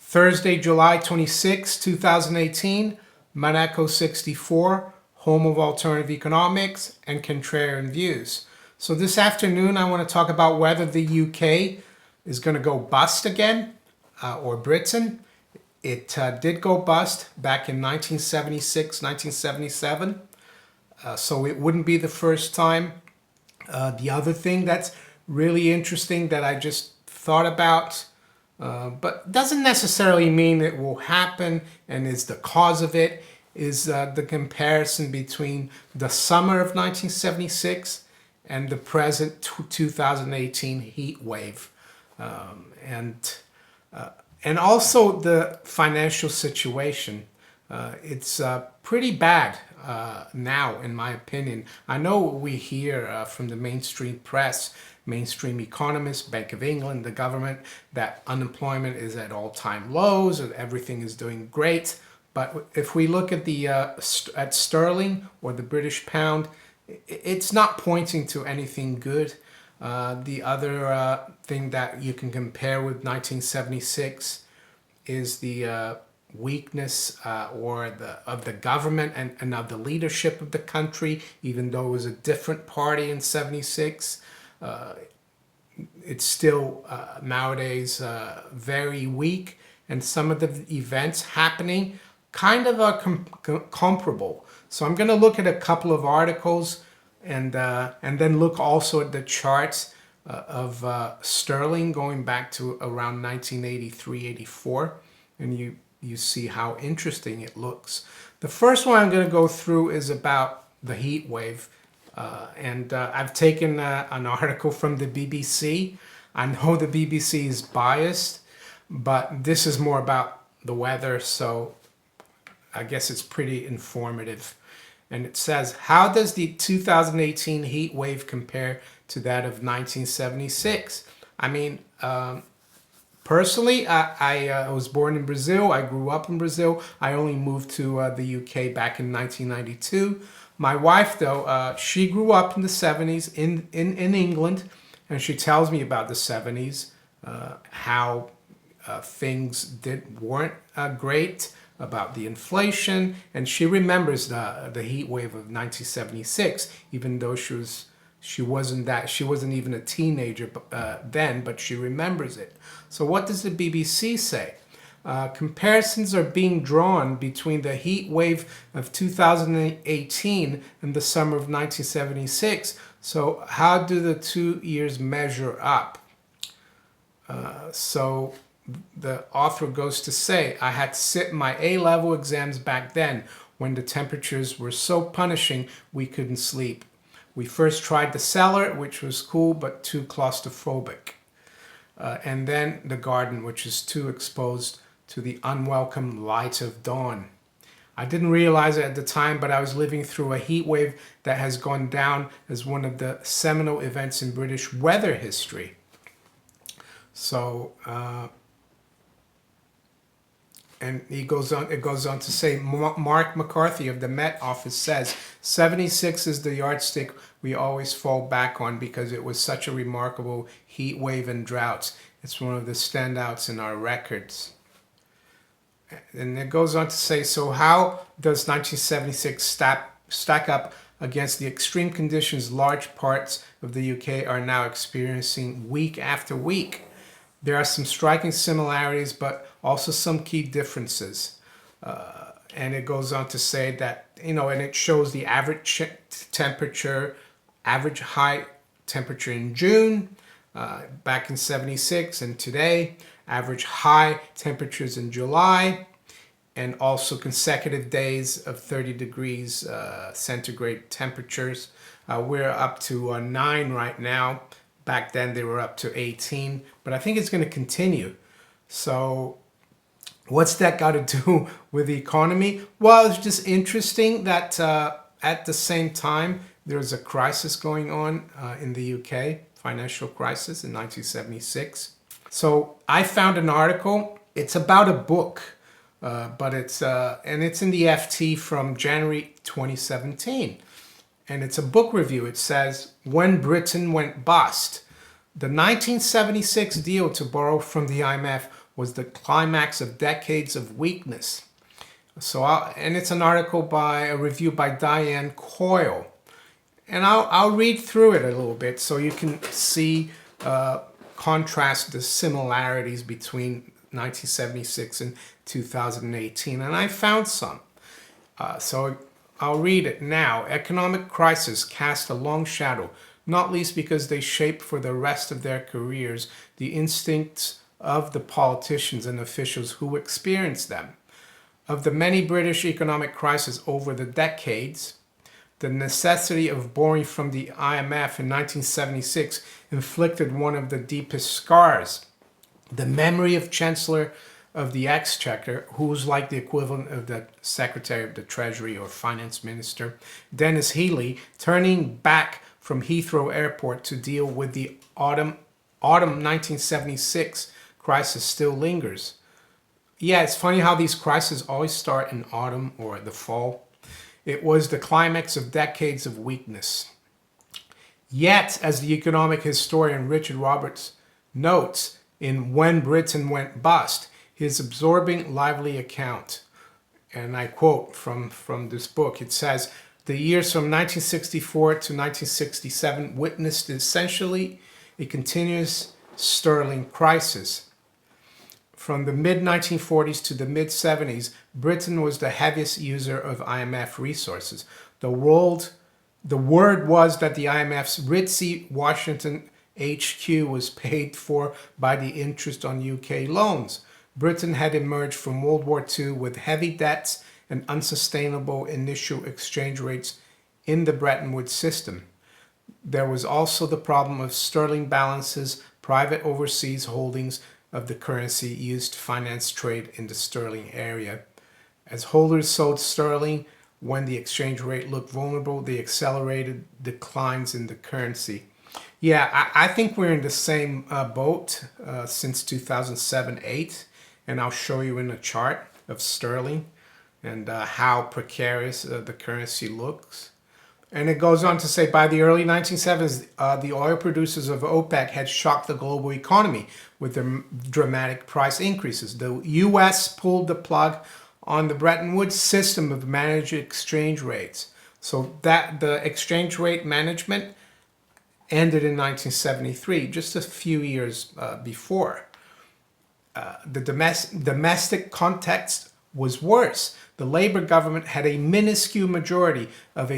Thursday, July 26, 2018, Monaco 64, home of alternative economics and contrarian views. So this afternoon, I want to talk about whether the UK is going to go bust again, or Britain. It did go bust back in 1976, 1977. So it wouldn't be the first time. The other thing that's really interesting that I just thought about, but doesn't necessarily mean it will happen and is the cause of it, is the comparison between the summer of 1976 and the present 2018 heat wave. And also the financial situation. It's pretty bad now, in my opinion. I know we hear from the mainstream press, mainstream economists, Bank of England, the government, that unemployment is at all-time lows and everything is doing great. But if we look at the at sterling or the British pound, it's not pointing to anything good. The other thing that you can compare with 1976 is the weakness of the government and of the leadership of the country. Even though it was a different party in 76, it's still nowadays very weak, and some of the events happening kind of are comparable. So I'm going to look at a couple of articles and then look also at the charts of sterling going back to around 1983-84, and you see how interesting it looks. The first one I'm going to go through is about the heat wave, and I've taken an article from the BBC. I know the BBC is biased, but this is more about the weather, so I guess it's pretty informative. And it says, how does the 2018 heat wave compare to that of 1976? I mean, personally, I was born in Brazil. I grew up in Brazil. I only moved to the UK back in 1992. My wife, though, she grew up in the 70s in England, and she tells me about the 70s, how things weren't great, about the inflation, and she remembers the heat wave of 1976, even though she wasn't even a teenager then, but she remembers it. So what does the BBC say? Comparisons are being drawn between the heat wave of 2018 and the summer of 1976. So how do the 2 years measure up? So the author goes to say, I had to sit my A-level exams back then when the temperatures were so punishing we couldn't sleep. We first tried the cellar, which was cool but too claustrophobic. And then the garden, which is too exposed to the unwelcome light of dawn. I didn't realize it at the time, but I was living through a heat wave that has gone down as one of the seminal events in British weather history. So, and it goes on to say, Mark McCarthy of the Met Office says, 76 is the yardstick we always fall back on because it was such a remarkable heat wave and droughts. It's one of the standouts in our records. And it goes on to say, so how does 1976 stack up against the extreme conditions large parts of the UK are now experiencing week after week? There are some striking similarities, but also some key differences. And it goes on to say that, and it shows the average temperature, average high temperature in June, back in 76, and today, average high temperatures in July, and also consecutive days of 30 degrees centigrade temperatures. We're up to 9 right now. Back then they were up to 18, but I think it's going to continue. So what's that got to do with the economy? Well, it's just interesting that at the same time there's a crisis going on in the UK, financial crisis in 1976. So I found an article. It's about a book, but it's in the FT from January 2017. And it's a book review. It says, When Britain Went Bust. The 1976 deal to borrow from the IMF was the climax of decades of weakness. So, and it's an article by a review by Diane Coyle, and I'll read through it a little bit so you can see, contrast the similarities between 1976 and 2018, and I found some. So I'll read it now. Economic crisis cast a long shadow, not least because they shape for the rest of their careers the instincts of the politicians and officials who experienced them. Of the many British economic crises over the decades, the necessity of borrowing from the IMF in 1976 inflicted one of the deepest scars. The memory of Chancellor of the Exchequer, who was like the equivalent of the Secretary of the Treasury or Finance Minister, Dennis Healey, turning back from Heathrow Airport to deal with the autumn 1976 crisis still lingers. Yeah, it's funny how these crises always start in autumn or the fall. It was the climax of decades of weakness. Yet, as the economic historian Richard Roberts notes in When Britain Went Bust, his absorbing, lively account, and I quote from this book, it says, the years from 1964 to 1967 witnessed essentially a continuous sterling crisis. From the mid-1940s to the mid-70s, Britain was the heaviest user of IMF resources. The word was that the IMF's ritzy Washington HQ was paid for by the interest on UK loans. Britain had emerged from World War II with heavy debts and unsustainable initial exchange rates in the Bretton Woods system. There was also the problem of sterling balances, private overseas holdings of the currency used to finance trade in the sterling area. As holders sold sterling when the exchange rate looked vulnerable, they accelerated declines in the currency. Yeah, I think we're in the same boat since 2007-8, and I'll show you in a chart of sterling and how precarious the currency looks. And it goes on to say, by the early 1970s, the oil producers of OPEC had shocked the global economy with their dramatic price increases. The U.S. pulled the plug on the Bretton Woods system of managed exchange rates. So that the exchange rate management ended in 1973, just a few years before. The domestic context was worse. The Labour government had a minuscule majority of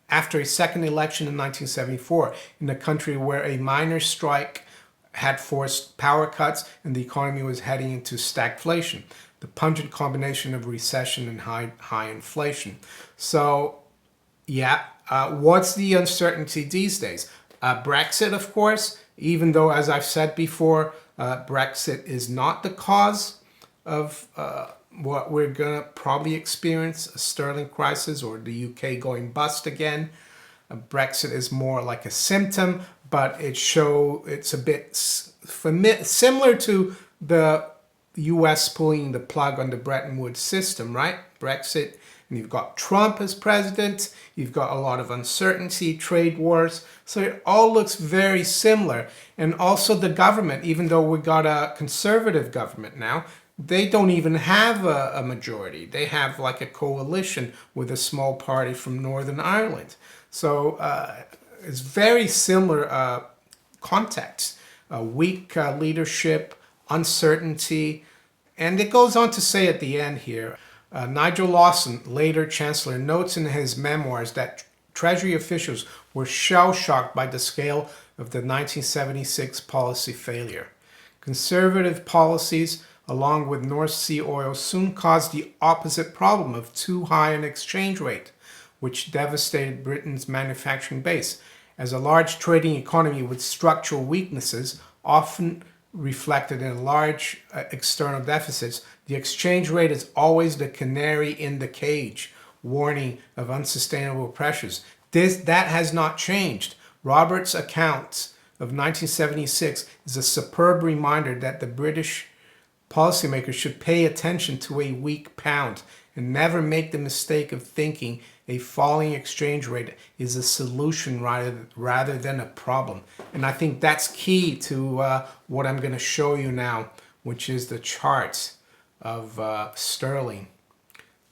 after a second election in 1974 in a country where a minor strike had forced power cuts and the economy was heading into stagflation, the pungent combination of recession and high inflation. So, yeah, what's the uncertainty these days? Brexit, of course, even though, as I've said before, Brexit is not the cause of what we're going to probably experience, a sterling crisis or the UK going bust again. Brexit is more like a symptom, but it's a bit similar to the US pulling the plug on the Bretton Woods system, right? Brexit, and you've got Trump as president, you've got a lot of uncertainty, trade wars, so it all looks very similar. And also the government, even though we got a conservative government now, they don't even have a majority. They have like a coalition with a small party from Northern Ireland. So it's very similar context. Weak leadership, uncertainty. And it goes on to say at the end here, Nigel Lawson, later Chancellor, notes in his memoirs that Treasury officials were shell-shocked by the scale of the 1976 policy failure. Conservative policies, along with North Sea oil, soon caused the opposite problem of too high an exchange rate, which devastated Britain's manufacturing base. As a large trading economy with structural weaknesses, often reflected in large external deficits, the exchange rate is always the canary in the cage, warning of unsustainable pressures. That has not changed. Roberts' account of 1976 is a superb reminder that the British policymakers should pay attention to a weak pound and never make the mistake of thinking a falling exchange rate is a solution rather than a problem. And I think that's key to what I'm going to show you now which is the chart of sterling.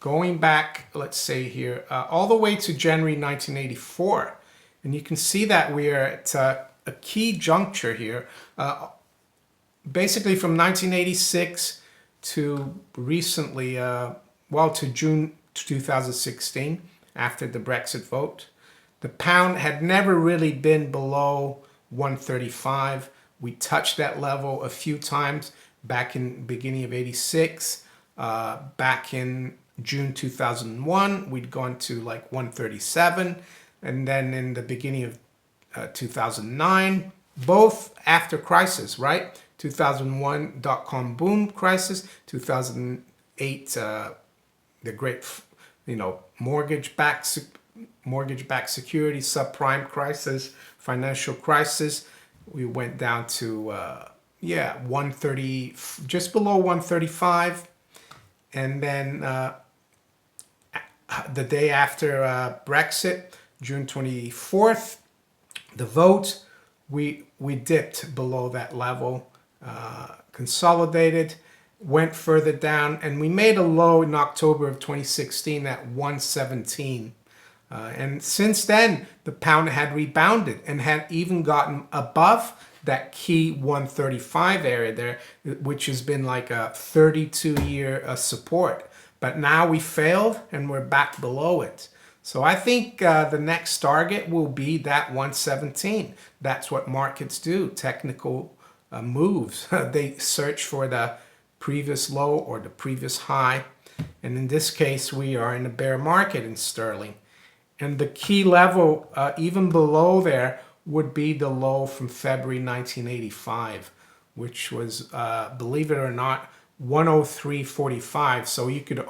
Going back, let's say here, all the way to January 1984. And you can see that we are at a key juncture here. Basically from 1986 to recently, well, to June 2016, after the Brexit vote. The pound had never really been below 135. We touched that level a few times back in the beginning of 86. Back in June 2001, we'd gone to like 137. And then in the beginning of 2009, both after crisis, right? 2001 dot-com boom crisis, 2008 the great, mortgage-backed security subprime crisis, financial crisis. We went down to 130, just below 135, and then the day after Brexit, June 24th, the vote, we dipped below that level. Consolidated, went further down, and we made a low in October of 2016 at 117. And since then, the pound had rebounded and had even gotten above that key 135 area there, which has been like a 32-year support. But now we failed and we're back below it. So I think the next target will be that 117. That's what markets do, technical moves. They search for the previous low or the previous high. And in this case, we are in a bear market in sterling. And the key level, even below there, would be the low from February 1985, which was, believe it or not, 103.45. So you could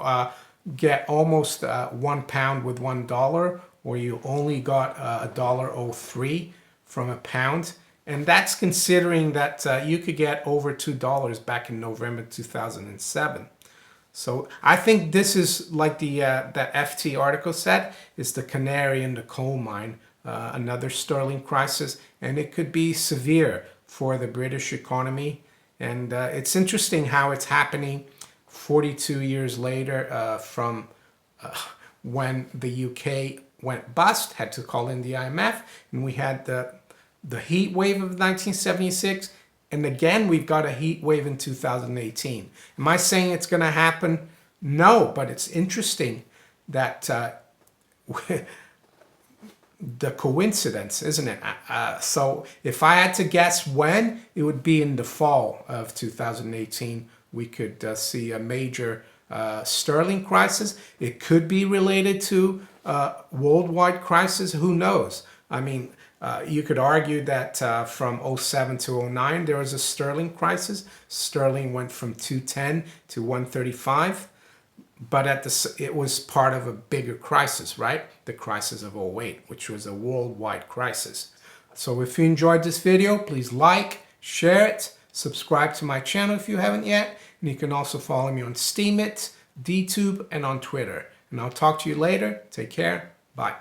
get almost £1 with $1, or you only got $1.03 from a pound. And that's considering that you could get over $2 back in November 2007. So I think this is like the FT article said, is the canary in the coal mine, another sterling crisis, and it could be severe for the British economy. And it's interesting how it's happening 42 years later from when the UK went bust, had to call in the IMF, and we had the heat wave of 1976, and again we've got a heat wave in 2018. Am I saying it's going to happen? No, but it's interesting that the coincidence, isn't it? So if I had to guess when, it would be in the fall of 2018. We could see a major sterling crisis. It could be related to worldwide crisis. Who knows? I mean, you could argue that from 07 to 09, there was a sterling crisis. Sterling went from 210 to 135. But it was part of a bigger crisis, right? The crisis of 08, which was a worldwide crisis. So if you enjoyed this video, please like, share it, subscribe to my channel if you haven't yet. And you can also follow me on STEEMIT, DTube, and on Twitter. And I'll talk to you later. Take care. Bye.